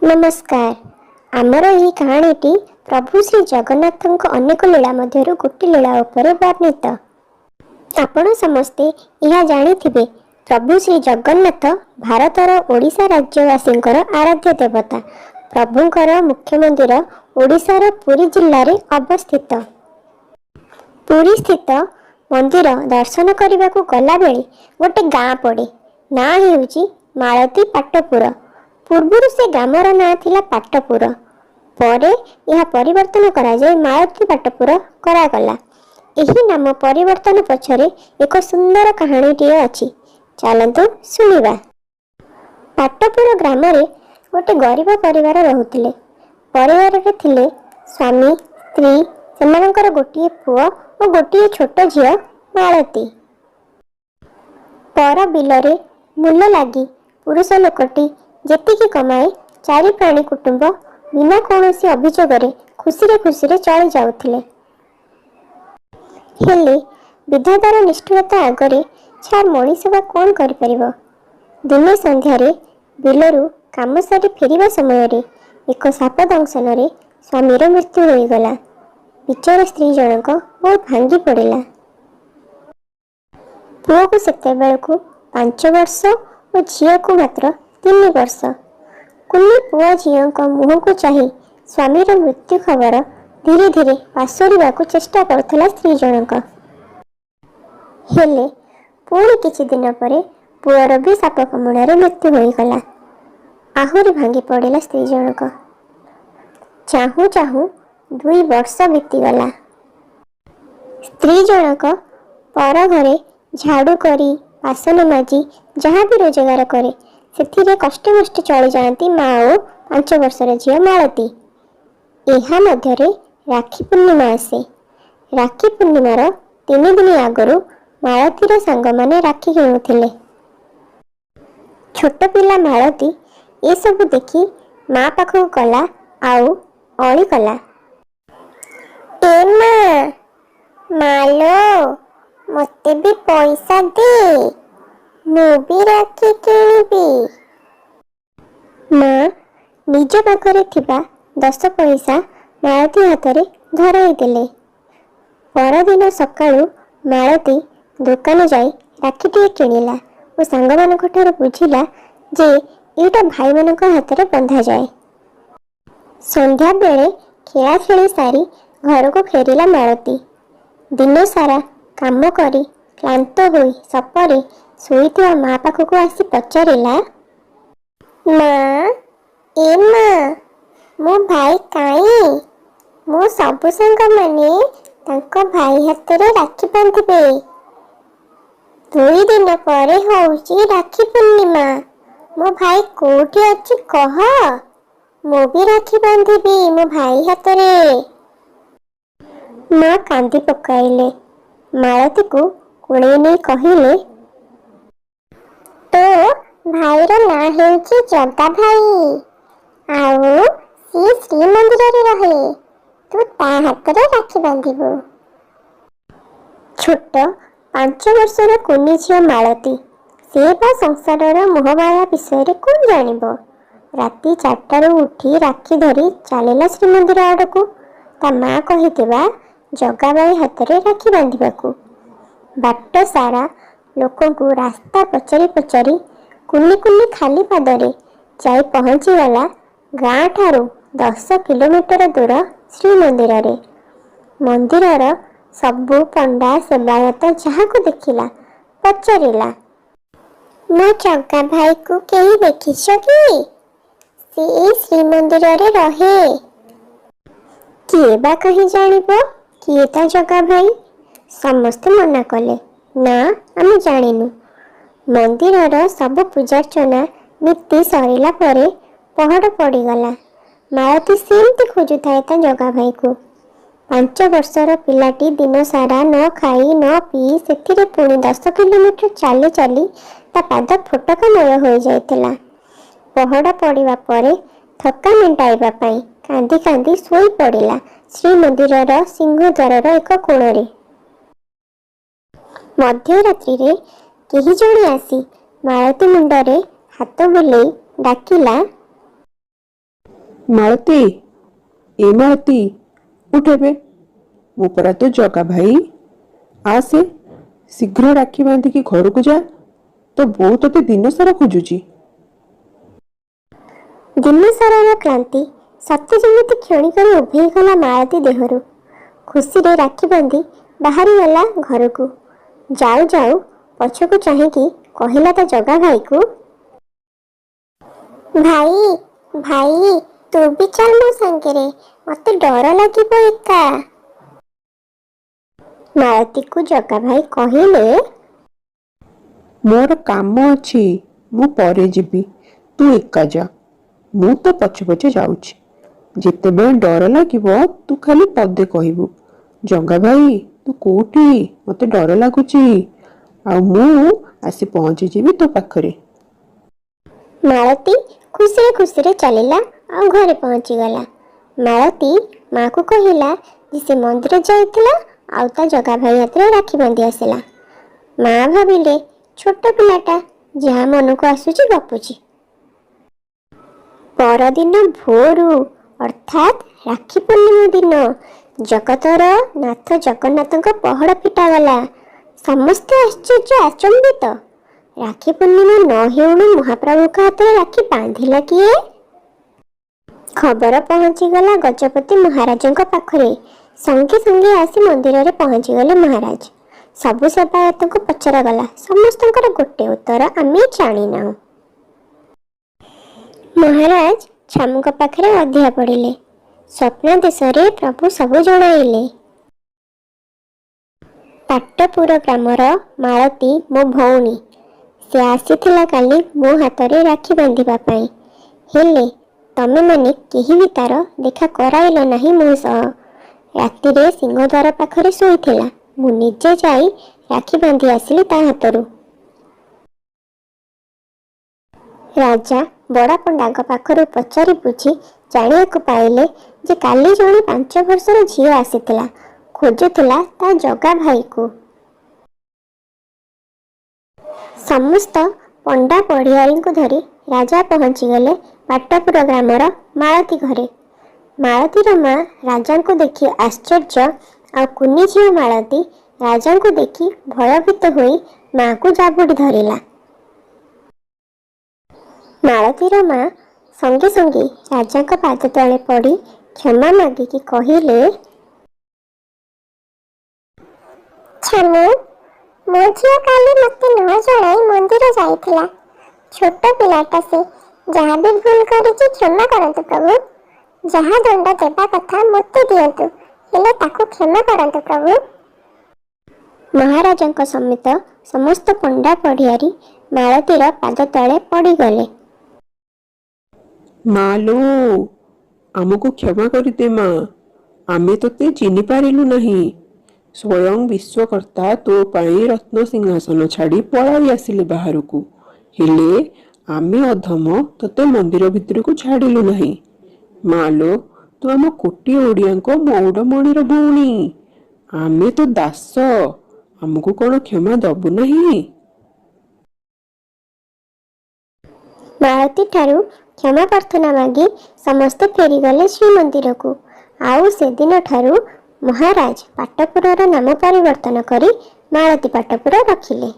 नमस्कार। आमर यही कहानीटी प्रभु श्री जगन्नाथ अनेक लीला मध्यरु गोटे लीला उपरे वर्णित। आपण समस्ते यह जानिथिबे प्रभु श्री जगन्नाथ भारतर ओडिशा राज्यवासी आराध्य देवता। प्रभुंकर मुख्य मंदिर ओडिशार पुरी जिल्ला रे अवस्थित। पुरी स्थित मंदिर दर्शन करने को गला बेले गोटे गाँ पड़े। ना हेउची मालती पाटपुर। पूर्वर से ग्रामर ना थिला पाटपुर, परे यह परिवर्तन करा जाय मालती पाटपुर करागला। एही नाम परिवर्तन पछरे एक सुंदर कहानीटी अछि। चलंतु सुनिबा। पाटपुर ग्राम रे गोटे गरीब परिवार रहुथिले। परिवार रे थिले स्वामी, स्त्री, सेमानकर गोटिए पुओ और गोटिए छोट झियो मालती। पर बिलरे मूल लागी पुरुष लोकटी जेतिकी कमाए चारि प्राणी कुटुंब बिना कौनसी अभियोग खुशी चली जाउथिले। हेले विधातार निष्ठुरता आगरे छाड़ मनीष बा कौन करि परिबो। दिने संध्यारे बिलरू काम सारी फेरिबा समय एक साप दंशन स्वामीर मृत्यु होईगला। बिचार स्त्री जनक बहुत भांगी पड़िला। पुओ को सेते बेलकु 5 वर्ष और झियो को मात्र 3 वर्ष। कुनी पुओ झियो को मुह को चाही स्वामीर मृत्यु खबर धीरे धीरे पासोरिबा को चेष्टा करथला स्त्री जनक। हेले पुणी किछि दिन परे पुओर भी साप कामुड़ारे मृत्यु होईगला। आहुरी भांगी पड़िला स्त्री जनक। चाहू चाहू 2 वर्ष बीतीगला। स्त्री जनक पर घरे झाड़ू करी बासन माजी जहाँ भी रोजगार करे से कष्टे मष्टे चली जाती माँ और 5 वर्षर झील मालती। यह मध्यरे राखी पूर्णिमा आसे। राखी पूर्णिमार 3 दिन आगरू मालतीर सांग माने राखी किणुथिले। छोट पिला मालती ये सब देखी माँ पाखक गला आउ अली कला। ए माँ मालो मते भी पैसा दे, मु भी राखी किणिबी। माँ निज पाखरे थिबा 10 पैसा मालती हाथरे धराई देले। परदिन सकाळु मालती दुकान जाई राखीटी किणिला और सांग मानक ठार बुझिला जे एटा भाई मानक हाथरे बंधा जाए। संध्या बेले खेला खेली सारी घर को फेरिला मालती। दिन सारा काम करी क्लांत होई सपरे सोईथिबा माँ पाखक आसी पचारिला, माँ ए माँ मो भाई काई? मो सबु सांग माने तांको भाई हाथरे राखी बांधिबे। 2 दिन परे होउची राखी पूर्णिमा। मो भाई कोठी अछि कह, मो भी राखी बांधिबी मो भाई हाथरे। माँ कांदी पकाइले। मालती को कोणे नहीं कहिले, तो भाईर ना हेउची जगा भाई आउ सी श्री मंदिर रे रहे, तू ता हाथरे राखी बांधिबो। छोट 5 वर्षर कुनी झियो मालती से बा संसारर मोहमाया विषय रे कोन जानिबो। राति 4टारू उठी राखी धरी चलिला श्रीमंदिर आड़कू। ता माँ कहिथिबा जगा भाई हाथरे राखी बांधिबाकू। बाट सारा लोकों को रास्ता पचारि पचारि कुनी कुनी खाली पादरे जाई पहुँची गला गाँ ठारू 10 किलोमीटर दूर श्री मंदिर रे। मंदिरर सबु पंडा सेवायत जहाँ को देखिला पचारिला, मो जगा भाई को केही देखिछ कि? से श्री मंदिर रे रहे। किए बा कहीं जानिबो किए ता जगा भाई? समस्ते मना कले, ना आम जानिनु। मंदिरर सब पूजार्चना नीति सरिला परे पहड़ पड़ीगला। मालती सेमती खोजुଥାଏ ता जगा भाई को। 5 वर्षर पिलाटी दिन सारा न खाई न पी सेथिरे पुणी 10 किलोमीटर चाली चाली ता पाद फोटकामय हो जाइतिला। पहड़ पड़िबा परे थका मेंटाइबा पाई कांदी कांदी सोई पड़िला श्री मंदिरर सिंहद्वारर एक कोणरे। मध्यरात्रि रे केही जणे आसी मालती मुंडरे हाथ बुलेई डाकिला, ମାଳତୀ, ଏ ମାଳତୀ, ଉଠ ଏବେ। ମୁଁ ପରା ତୋ ଜଗା ଭାଇ। ଆସେ, ଶୀଘ୍ର ରାକ୍ଷୀ ବାନ୍ଧିକି ଘରକୁ ଯା। ତୋ ବୋଉ ତୋତେ ଦିନ ସାରା ଖୋଜୁଛି। ଦିନସାରାର କ୍ଳାନ୍ତି ସତେ ଯେମିତି କ୍ଷଣିକରେ ଉଭେଇଗଲା ମାଳତୀ ଦେହରୁ। ଖୁସିରେ ରାକ୍ଷୀ ବାନ୍ଧି ବାହାରିଗଲା ଘରକୁ। ଯାଉ ଯାଉ ପଛକୁ ଚାହିଁକି କହିଲା ତା ଜଗା ଭାଇକୁ, ଭାଇ ଭାଇ, ତୁ ବି ଚାଲ ମୋ ସାଙ୍ଗରେ, ମତେ ଡର ଲାଗିବ ଏକା। ମାଳତୀକୁ ଜଗା ଭାଇ କହିଲେ, ମୋର କାମ ଅଛି, ମୁଁ ପରେ ଯିବି। ତୁ ଏକା ଯା, ମୁଁ ତ ପଛେ ପଛେ ଯାଉଛି। ଯେତେବେଳେ ଡର ଲାଗିବ ତୁ ଖାଲି ପଦେ କହିବୁ, ଜଗା ଭାଇ ତୁ କୋଉଠି, ମତେ ଡର ଲାଗୁଛି। ଆଉ ମୁଁ ଆସି ପହଞ୍ଚିଯିବି ତୋ ପାଖରେ। ମାଳତୀ ଖୁସିରେ ଖୁସିରେ ଚାଲିଲା ଆଉ ଘରେ ପହଞ୍ଚିଗଲା। ମାଳତୀ ମାକୁ କହିଲା ଯେ ସେ ମନ୍ଦିର ଯାଇଥିଲା ଆଉ ତା ଜଗା ଭାଇ ହାତରେ ରାକ୍ଷୀ ବାନ୍ଧି ଆସିଲା। ମା ଭାବିଲେ ଛୋଟ ପିଲାଟା ଯାହା ମନକୁ ଆସୁଛି ଗପୁଛି। ପରଦିନ ଭୋରୁ ଅର୍ଥାତ୍ ରାକ୍ଷୀ ପୂର୍ଣ୍ଣିମା ଦିନ ଜଗତର ନାଥ ଜଗନ୍ନାଥଙ୍କ ପହଡ଼ ଫିଟାଗଲା। ସମସ୍ତେ ଆଶ୍ଚର୍ଯ୍ୟ ଆଚମ୍ବିତ। ରାକ୍ଷୀ ପୂର୍ଣ୍ଣିମା ନ ହେଉଣୁ ମହାପ୍ରଭୁଙ୍କ ହାତରେ ରାକ୍ଷୀ ବାନ୍ଧିଲା କିଏ? ଖବର ପହଞ୍ଚିଗଲା ଗଜପତି ମହାରାଜଙ୍କ ପାଖରେ। ସଙ୍ଗେ ସଙ୍ଗେ ଆସି ମନ୍ଦିରରେ ପହଞ୍ଚିଗଲେ ମହାରାଜ। ସବୁ ସେବାୟତଙ୍କୁ ପଚରାଗଲା। ସମସ୍ତଙ୍କର ଗୋଟେ ଉତ୍ତର, ଆମେ ଜାଣିନାହୁଁ। ମହାରାଜ ଛାମୁଙ୍କ ପାଖରେ ଅଧିଆ ପଡ଼ିଲେ। ସ୍ୱପ୍ନାଦେଶରେ ପ୍ରଭୁ ସବୁ ଜଣାଇଲେ। ପାଟପୁର ଗ୍ରାମର ମାଳତୀ ମୋ ଭଉଣୀ। ସେ ଆସିଥିଲା କାଲି ମୋ ହାତରେ ରାକ୍ଷୀ ବାନ୍ଧିବା ପାଇଁ। ହେଲେ ତମେମାନେ କେହି ବି ତାର ଦେଖା କରାଇଲ ନାହିଁ ମୋ ସହ। ରାତିରେ ସିଂହଦ୍ୱାର ପାଖରେ ଶୋଇଥିଲା। ମୁଁ ନିଜେ ଯାଇ ରାକ୍ଷୀ ବାନ୍ଧି ଆସିଲି ତା ହାତରୁ। ରାଜା ବଡ଼ପଣ୍ଡାଙ୍କ ପାଖରୁ ପଚାରି ବୁଝି ଜାଣିବାକୁ ପାଇଲେ ଯେ କାଲି ଜଣେ 5 ବର୍ଷର ଝିଅ ଆସିଥିଲା, ଖୋଜୁଥିଲା ତା ଜଗା ଭାଇକୁ। ସମସ୍ତ ପଣ୍ଡା ପଢ଼ିଆରୀଙ୍କୁ ଧରି ରାଜା ପହଞ୍ଚିଗଲେ ପାଟପୁର ଗ୍ରାମର ମାଳତୀ ଘରେ। ମାଳତୀର ମା ରାଜାଙ୍କୁ ଦେଖି ଆଶ୍ଚର୍ଯ୍ୟ, ଆଉ କୁନି ଝିଅ ମାଳତୀ ରାଜାଙ୍କୁ ଦେଖି ଭୟଭୀତ ହୋଇ ମାକୁ ଜାବୁଡ଼ି ଧରିଲା। ମାଳତୀର ମା ସଙ୍ଗେ ସଙ୍ଗେ ରାଜାଙ୍କ ପାଦ ତଳେ ପଡ଼ି କ୍ଷମା ମାଗିକି କହିଲେ, ଛାମୁ, ମୋ ଝିଅ କାଲି ମୋତେ ନ ଜଣାଇ ମନ୍ଦିର ଯାଇଥିଲା। ଛୋଟ ପିଲାଟା ସେ, ଯାହା ବି ଭୁଲ କରିଛି କ୍ଷମା କରନ୍ତୁ ପ୍ରଭୁ। ଯାହା ଦଣ୍ଡ ଦେବା କଥା ମୋତେ ଦିଅନ୍ତୁ, ହେଲେ ତାକୁ କ୍ଷମା କରନ୍ତୁ ପ୍ରଭୁ। ମହାରାଜଙ୍କ ସମେତ ସମସ୍ତ ପଣ୍ଡା ପଢ଼ିଆରୀ ମାଳତୀର ପାଦ ତଳେ ପଡ଼ିଗଲେ। ମାଲୋ, ଆମକୁ କ୍ଷମା କରିଦେ ମା, ଆମେ ତୋତେ ଚିହ୍ନି ପାରିଲୁ ନାହିଁ। ସ୍ୱୟଂ ବିଶ୍ୱକର୍ତ୍ତା ତୋ ପାଇଁ ରତ୍ନ ସିଂହାସନ ଛାଡ଼ି ପଳାଇ ଆସିଲେ ବାହାରକୁ। ହେଲେ ଆମେ ଅଧମ ତୋତେ ମନ୍ଦିର ଭିତରକୁ ଛାଡ଼ିଲୁ ନାହିଁ। ମାଲୋ, ତୁ ଆମ କୋଟି ଓଡ଼ିଆଙ୍କ ମଉଡ଼ମଣିର ଭଉଣୀ। ଆମେ ତ ଦାସ, ଆମକୁ କ'ଣ କ୍ଷମା ଦବୁ ନାହିଁ? ମାଳତୀ ଠାରୁ କ୍ଷମା ପ୍ରାର୍ଥନା ମାଗି ସମସ୍ତେ ଫେରିଗଲେ ଶ୍ରୀମନ୍ଦିରକୁ। ଆଉ ସେଦିନ ଠାରୁ ମହାରାଜ ପାଟପୁରର ନାମ ପରିବର୍ତ୍ତନ କରି ମାଳତୀ ପାଟପୁର ରଖିଲେ।